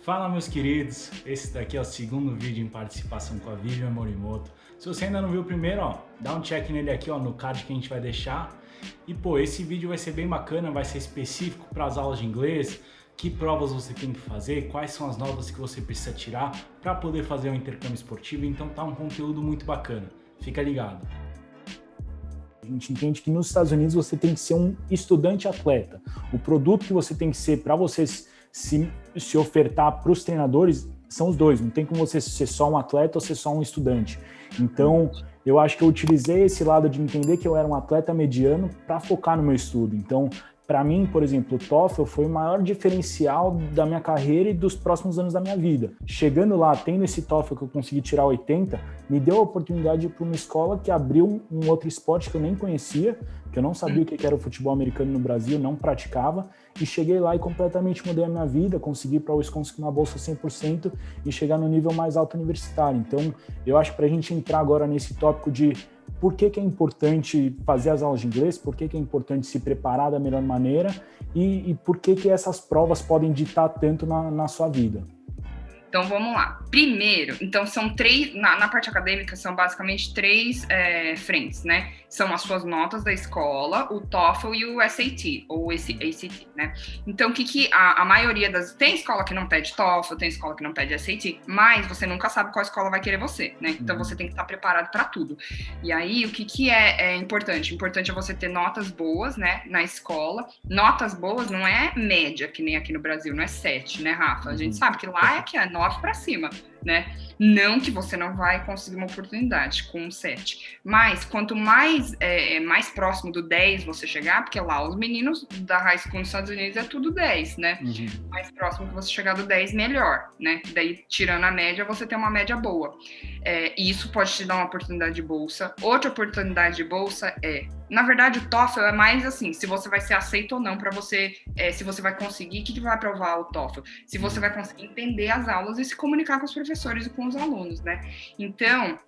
Fala, meus queridos, esse daqui é o segundo vídeo em participação com a Vivian Morimoto. Se você ainda não viu o primeiro, dá um check nele aqui, no card que a gente vai deixar. E esse vídeo vai ser bem bacana, vai ser específico para as aulas de inglês, que provas você tem que fazer, quais são as notas que você precisa tirar para poder fazer um intercâmbio esportivo. Então tá um conteúdo muito bacana, fica ligado. A gente entende que nos Estados Unidos você tem que ser um estudante atleta. O produto que você tem que ser para você se ofertar para os treinadores são os dois. Não tem como você ser só um atleta ou ser só um estudante. Então, eu acho que eu utilizei esse lado de entender que eu era um atleta mediano para focar no meu estudo. Então, para mim, por exemplo, o TOEFL foi o maior diferencial da minha carreira e dos próximos anos da minha vida. Chegando lá, tendo esse TOEFL que eu consegui tirar 80, me deu a oportunidade de ir para uma escola que abriu um outro esporte que eu nem conhecia, que eu não sabia o que era o futebol americano no Brasil, não praticava, e cheguei lá e completamente mudei a minha vida, consegui ir para o Wisconsin com uma bolsa 100% e chegar no nível mais alto universitário. Então, eu acho que para a gente entrar agora nesse tópico de por que é importante fazer as aulas de inglês, por que é importante se preparar da melhor maneira e por que essas provas podem ditar tanto na sua vida. Então, vamos lá. Primeiro, então são três, na parte acadêmica, são basicamente três frentes, né? São as suas notas da escola, o TOEFL e o SAT, ou ACT, né? Então, o que a maioria das... Tem escola que não pede TOEFL, tem escola que não pede SAT, mas você nunca sabe qual escola vai querer você, né? Então, você tem que estar preparado para tudo. E aí, o que é importante? Importante é você ter notas boas, né? Na escola. Notas boas não é média, que nem aqui no Brasil, não é 7, né, Rafa? A gente sabe que lá é 9 para cima, né? Não que você não vai conseguir uma oportunidade com um 7, mas quanto mais próximo do 10 você chegar, porque lá os meninos da high school nos Estados Unidos é tudo 10, né? Mais próximo que você chegar do 10, melhor, né? Daí, tirando a média, você tem uma média boa. E isso pode te dar uma oportunidade de bolsa. Outra oportunidade de bolsa na verdade, o TOEFL é mais assim, se você vai ser aceito ou não para você, se você vai conseguir, o que vai provar o TOEFL? Se você vai conseguir entender as aulas e se comunicar com os professores e com os alunos, né? Então,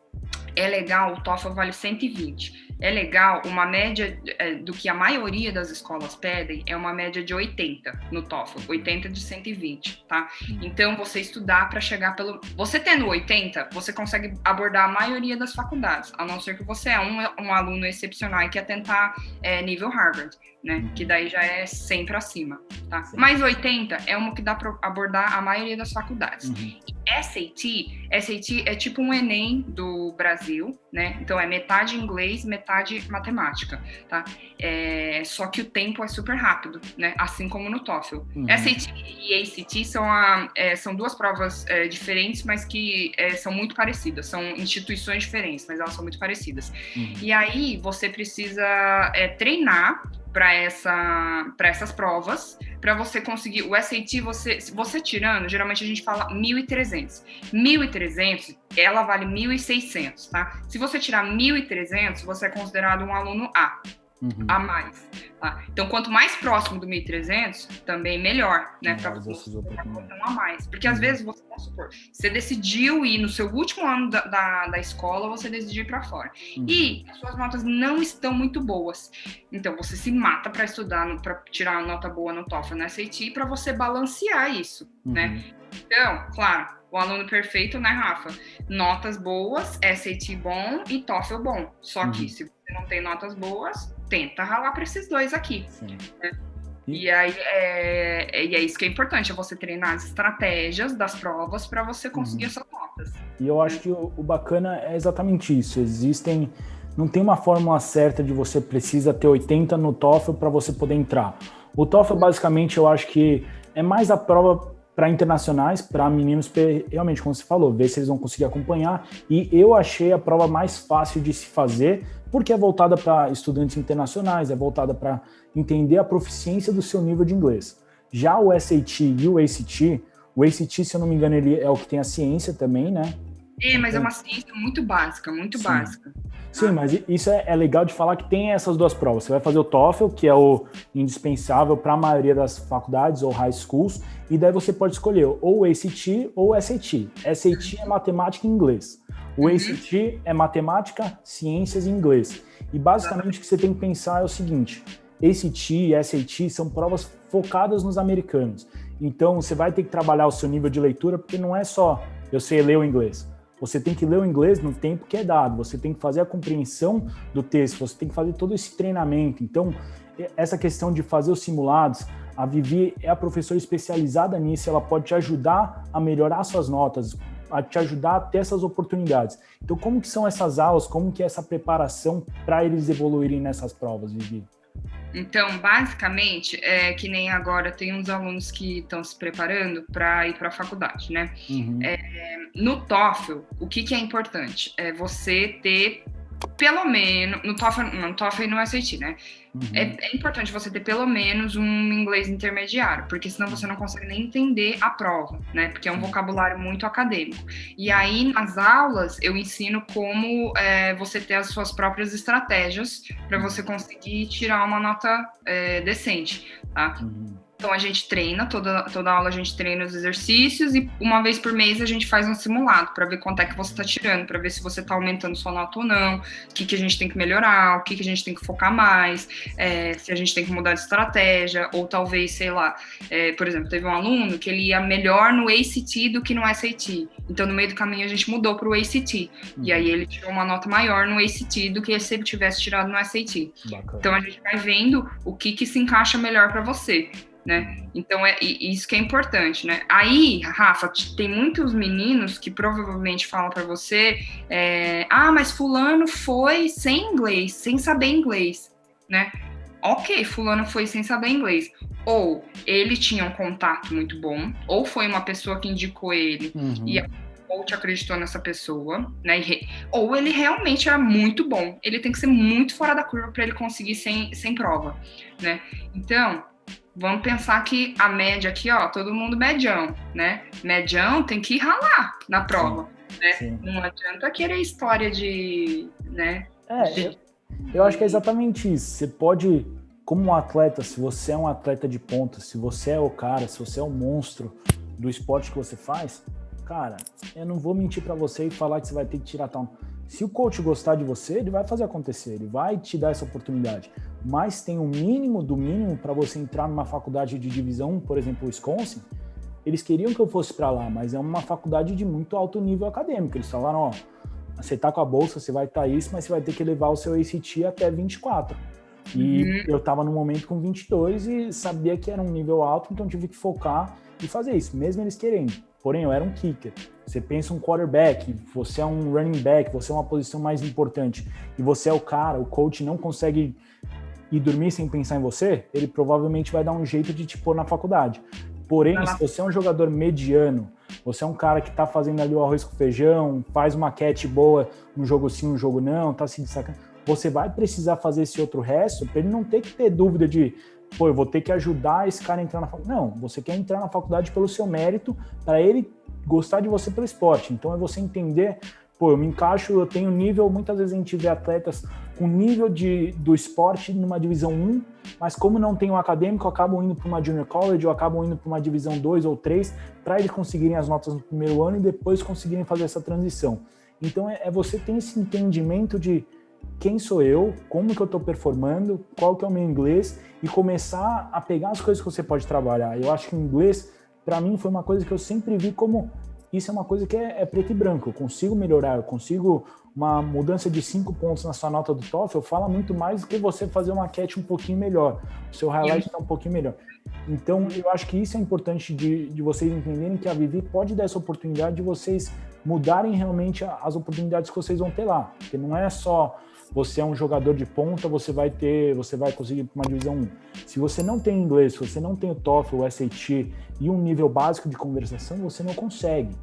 é legal, o TOEFL vale 120. É legal, uma média do que a maioria das escolas pedem é uma média de 80 no TOEFL, 80 de 120, tá? Então, você estudar para chegar pelo... Você tendo 80, você consegue abordar a maioria das faculdades, a não ser que você é um aluno excepcional e quer tentar nível Harvard, né? Que daí já é 100 para cima, tá? Sim. Mas 80 é uma que dá para abordar a maioria das faculdades. SAT é tipo um Enem do Brasil, né? Então, é metade inglês, metade matemática, tá? Só que o tempo é super rápido, né? Assim como no TOEFL. SAT e ACT são duas provas diferentes, mas que são muito parecidas. São instituições diferentes, mas elas são muito parecidas. E aí, você precisa treinar para essas provas, para você conseguir o SAT, você tirando, geralmente a gente fala 1.300. 1.300, ela vale 1.600, tá? Se você tirar 1.300, você é considerado um aluno A. A mais, tá? Então, quanto mais próximo do 1.300, também melhor, né? Para você ter a mais. Porque às vezes, vamos supor, você decidiu ir no seu último ano da escola, você decidiu ir para fora. E as suas notas não estão muito boas. Então, você se mata para estudar, para tirar uma nota boa no TOEFL, no SAT, para você balancear isso, né? Então, claro, o aluno perfeito, né, Rafa? Notas boas, SAT bom e TOEFL bom. Só que, se você não tem notas boas, tenta ralar para esses dois aqui. Né? E aí é isso que é importante, é você treinar as estratégias das provas para você conseguir essas notas. E eu acho que o bacana é exatamente isso. Não tem uma fórmula certa de você precisa ter 80 no TOEFL para você poder entrar. O TOEFL, basicamente, eu acho que é mais a prova para internacionais, para meninos, realmente, como você falou, ver se eles vão conseguir acompanhar. E eu achei a prova mais fácil de se fazer, porque é voltada para estudantes internacionais, é voltada para entender a proficiência do seu nível de inglês. Já o SAT e o ACT, se eu não me engano, ele é o que tem a ciência também, né? Mas é uma ciência muito básica, muito básica. Sim, mas isso é legal de falar que tem essas duas provas. Você vai fazer o TOEFL, que é o indispensável para a maioria das faculdades ou high schools, e daí você pode escolher ou o ACT ou o SAT. SAT é matemática e inglês. O ACT é matemática, ciências e inglês. E basicamente o que você tem que pensar é o seguinte: ACT e SAT são provas focadas nos americanos. Então, você vai ter que trabalhar o seu nível de leitura, porque não é só eu sei ler o inglês. Você tem que ler o inglês no tempo que é dado, você tem que fazer a compreensão do texto, você tem que fazer todo esse treinamento. Então, essa questão de fazer os simulados, a Vivi é a professora especializada nisso, ela pode te ajudar a melhorar suas notas, a te ajudar a ter essas oportunidades. Então, como que são essas aulas, como que é essa preparação para eles evoluírem nessas provas, Vivi? Então, basicamente, é que nem agora tem uns alunos que estão se preparando para ir para a faculdade, né? Uhum. No TOEFL, o que é importante? É você ter pelo menos, no TOEFL e no SAT, né? Uhum. É importante você ter pelo menos um inglês intermediário, porque senão você não consegue nem entender a prova, né? Porque é um vocabulário muito acadêmico. E aí, nas aulas, eu ensino como você ter as suas próprias estratégias para você conseguir tirar uma nota decente, tá? Uhum. Então, a gente treina, toda aula a gente treina os exercícios e uma vez por mês a gente faz um simulado para ver quanto é que você está tirando, para ver se você está aumentando sua nota ou não, o que a gente tem que melhorar, o que a gente tem que focar mais, se a gente tem que mudar de estratégia, ou talvez, sei lá, por exemplo, teve um aluno que ele ia melhor no ACT do que no SAT. Então, no meio do caminho, a gente mudou para o ACT. E aí ele tirou uma nota maior no ACT do que se ele tivesse tirado no SAT. Bacana. Então, a gente vai vendo o que se encaixa melhor para você. Né? Então, isso que é importante, né? Aí, Rafa, tem muitos meninos que provavelmente falam para você mas fulano foi sem inglês, sem saber inglês, né? Ok, fulano foi sem saber inglês. Ou ele tinha um contato muito bom, ou foi uma pessoa que indicou ele e a coach acreditou nessa pessoa, né? Ou ele realmente era muito bom. Ele tem que ser muito fora da curva para ele conseguir sem prova, né? Então, vamos pensar que a média aqui, ó, todo mundo medião, né? Medião tem que ralar na prova, sim, né? Sim. Não adianta querer história de, né? Eu acho que é exatamente isso. Você pode, como um atleta, se você é um atleta de ponta, se você é o cara, se você é o monstro do esporte que você faz, cara, eu não vou mentir pra você e falar que você vai ter que tirar tal. Se o coach gostar de você, ele vai fazer acontecer, ele vai te dar essa oportunidade. Mas tem o mínimo do mínimo para você entrar numa faculdade de divisão 1, por exemplo, o Wisconsin. Eles queriam que eu fosse para lá, mas é uma faculdade de muito alto nível acadêmico. Eles falaram, ó, você tá com a bolsa, você vai estar isso, mas você vai ter que levar o seu ACT até 24. E eu tava no momento com 22 e sabia que era um nível alto, então tive que focar e fazer isso, mesmo eles querendo. Porém, eu era um kicker. Você pensa um quarterback, você é um running back, você é uma posição mais importante e você é o cara, o coach não consegue ir dormir sem pensar em você, ele provavelmente vai dar um jeito de te pôr na faculdade. Porém, se você é um jogador mediano, você é um cara que tá fazendo ali o arroz com feijão, faz uma catch boa, um jogo sim, um jogo não, tá se destacando, você vai precisar fazer esse outro resto para ele não ter que ter dúvida de eu vou ter que ajudar esse cara a entrar na faculdade. Não, você quer entrar na faculdade pelo seu mérito, para ele gostar de você pelo esporte. Então é você entender, eu me encaixo, eu tenho nível, muitas vezes a gente vê atletas com nível do esporte numa divisão 1, mas como não tem um acadêmico, acabam indo para uma junior college ou acabam indo para uma divisão 2 ou 3, para eles conseguirem as notas no primeiro ano e depois conseguirem fazer essa transição. Então é você ter esse entendimento de quem sou eu, como que eu estou performando, qual que é o meu inglês e começar a pegar as coisas que você pode trabalhar. Eu acho que o inglês, para mim, foi uma coisa que eu sempre vi como isso é uma coisa que é preto e branco. Eu consigo melhorar, eu consigo uma mudança de 5 pontos na sua nota do TOEFL, fala muito mais do que você fazer uma catch um pouquinho melhor. O seu highlight está um pouquinho melhor. Então, eu acho que isso é importante de vocês entenderem que a Vivi pode dar essa oportunidade de vocês mudarem realmente as oportunidades que vocês vão ter lá. Porque não é só você é um jogador de ponta, você vai conseguir uma divisão 1. Se você não tem inglês, se você não tem o TOEFL, o SAT e um nível básico de conversação, você não consegue.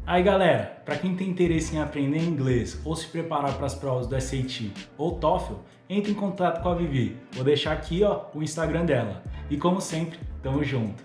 Aí galera, para quem tem interesse em aprender inglês ou se preparar para as provas do SAT ou TOEFL, entre em contato com a Vivi. Vou deixar aqui o Instagram dela. E como sempre, tamo junto!